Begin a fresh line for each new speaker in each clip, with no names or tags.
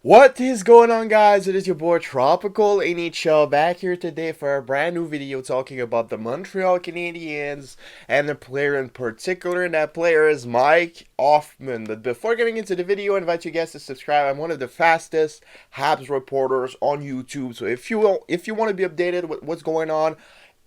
What is going on, guys? It is your boy Tropicalnhl back here today for a brand new video talking about the Montreal Canadiens and a player in particular, and that player is Mike Hoffman. But before getting into the video, I invite you guys to subscribe. I'm one of the fastest Habs reporters on YouTube, so if you want to be updated with what's going on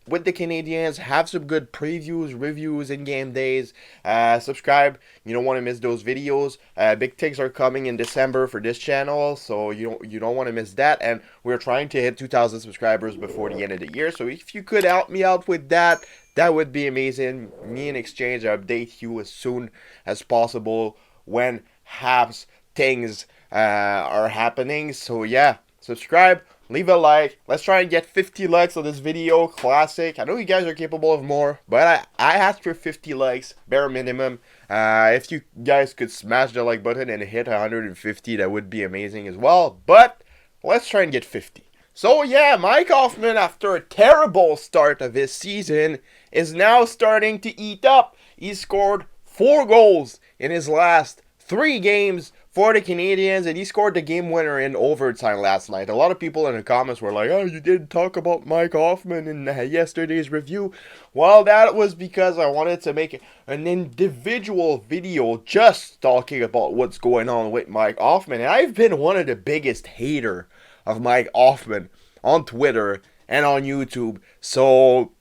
with the Canadiens, have some good previews, reviews, and game days. Subscribe. You don't want to miss those videos. Big things are coming in December for this channel, so you don't want to miss that. And we're trying to hit 2,000 subscribers before the end of the year. So if you could help me out with that, that would be amazing. Me in exchange, I update you as soon as possible when Habs things are happening. So yeah, subscribe. Leave a like. Let's try and get 50 likes on this video. Classic. I know you guys are capable of more, but I asked for 50 likes, bare minimum. If you guys could smash the like button and hit 150, that would be amazing as well. But let's try and get 50. So yeah, Mike Hoffman, after a terrible start of his season, is now starting to eat up. He scored 4 goals in his last 3 games for the Canadiens, and he scored the game winner in overtime last night. A lot of people in the comments were like, oh, you didn't talk about Mike Hoffman in yesterday's review. Well, that was because I wanted to make an individual video just talking about what's going on with Mike Hoffman. And I've been one of the biggest hater of Mike Hoffman on Twitter and on YouTube. So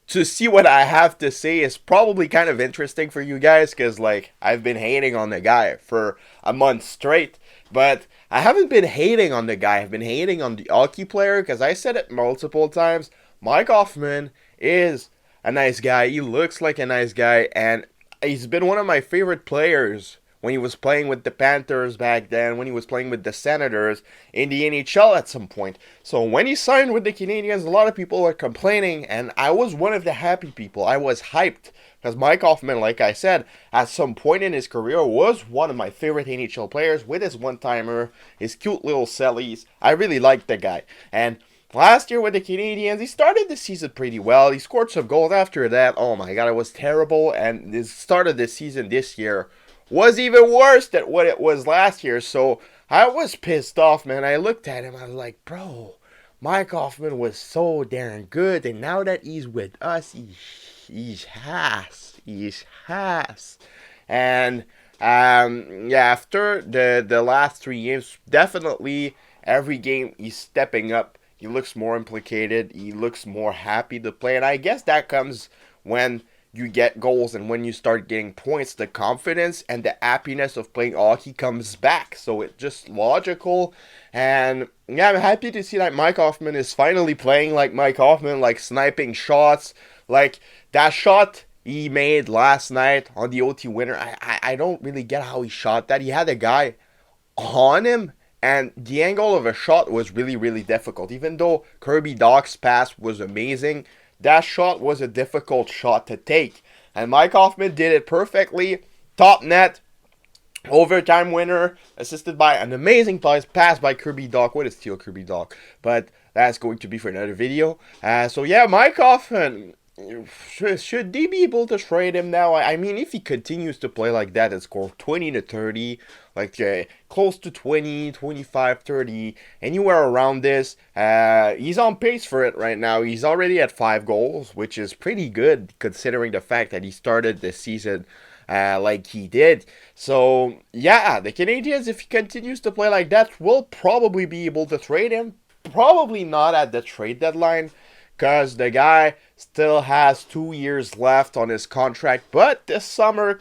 to see what I have to say is probably kind of interesting for you guys, because like I've been hating on the guy for a month straight, but I haven't been hating on the guy. I've been hating on the hockey player, because I said it multiple times. Mike Hoffman is a nice guy. He looks like a nice guy, and he's been one of my favorite players when he was playing with the Panthers back then, when he was playing with the Senators in the NHL at some point. So when he signed with the Canadiens, a lot of people were complaining, and I was one of the happy people. I was hyped, because Mike Hoffman, like I said, at some point in his career was one of my favorite NHL players with his one-timer, his cute little sellies. I really liked the guy. And last year with the Canadiens, he started the season pretty well. He scored some goals after that. Oh my god, it was terrible. And the start of the season this year was even worse than what it was last year. So I was pissed off, man. I looked at him, I was like, bro, Mike Hoffman was so darn good, and now that he's with us, he's has. And yeah, after the last 3 games, definitely every game he's stepping up. He looks more implicated. He looks more happy to play, and I guess that comes when you get goals, and when you start getting points, the confidence and the happiness of playing hockey comes back. So it's just logical. And yeah, I'm happy to see that Mike Hoffman is finally playing like Mike Hoffman, like sniping shots. Like that shot he made last night on the OT winner, I don't really get how he shot that. He had a guy on him, and the angle of a shot was really, really difficult. Even though Kirby Dach's pass was amazing, that shot was a difficult shot to take. And Mike Hoffman did it perfectly. Top net, overtime winner, assisted by an amazing pass by Kirby Dach. What a steal, Kirby Dach. But that's going to be for another video. So yeah, Mike Hoffman, should they be able to trade him now? I mean, if he continues to play like that and score 20 to 30, like close to 20, 25, 30, anywhere around this, he's on pace for it right now. He's already at 5 goals, which is pretty good considering the fact that he started this season like he did. So yeah, the Canadiens, if he continues to play like that, will probably be able to trade him. Probably not at the trade deadline, because the guy still has 2 years left on his contract. But this summer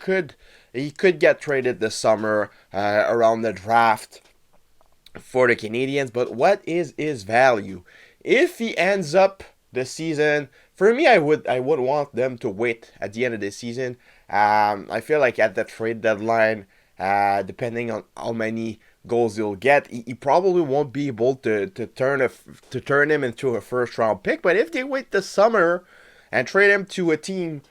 he could get traded this summer around the draft for the Canadiens. But what is his value? If he ends up the season, for me, I would want them to wait at the end of the season. I feel like at the trade deadline, depending on how many goals he'll get, he probably won't be able to turn him into a first round pick. But if they wait the summer and trade him to a team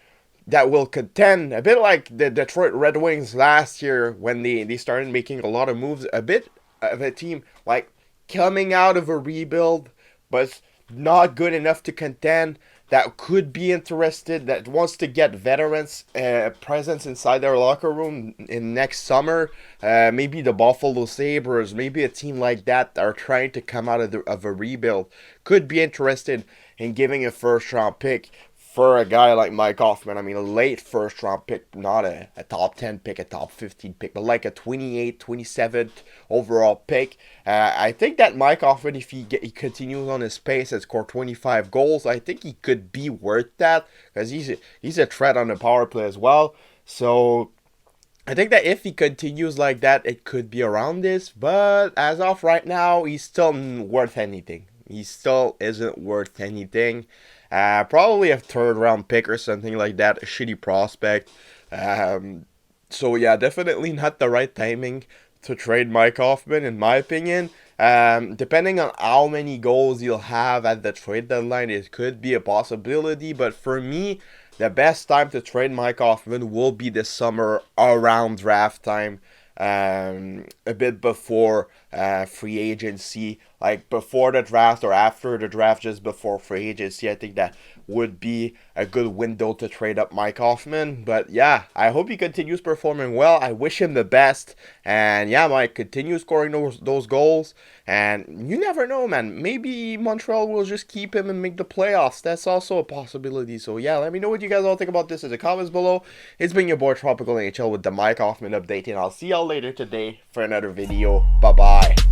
that will contend, a bit like the Detroit Red Wings last year when they started making a lot of moves, a bit of a team like coming out of a rebuild but not good enough to contend, that could be interested, that wants to get veterans presence inside their locker room in next summer. Maybe the Buffalo Sabres, maybe a team like that are trying to come out of a rebuild, could be interested in giving a first round pick for a guy like Mike Hoffman. I mean, a late first round pick, not a top 10 pick, a top 15 pick, but like a 28th, 27th overall pick. I think that Mike Hoffman, if he continues on his pace and score 25 goals, I think he could be worth that, because he's a threat on the power play as well. So I think that if he continues like that, it could be around this. But as of right now, he's still worth anything. He still isn't worth anything. Probably a third round pick or something like that. A shitty prospect. So yeah, definitely not the right timing to trade Mike Hoffman, in my opinion. Depending on how many goals you'll have at the trade deadline, it could be a possibility. But for me, the best time to trade Mike Hoffman will be this summer around draft time. A bit before free agency, like before the draft or after the draft, just before free agency. I think that would be a good window to trade up Mike Hoffman. But yeah, I hope he continues performing well. I wish him the best. And yeah, Mike, continue scoring those goals. And you never know, man. Maybe Montreal will just keep him and make the playoffs. That's also a possibility. So yeah, let me know what you guys all think about this in the comments below. It's been your boy Tropical NHL with the Mike Hoffman update, and I'll see y'all later today for another video. Bye bye.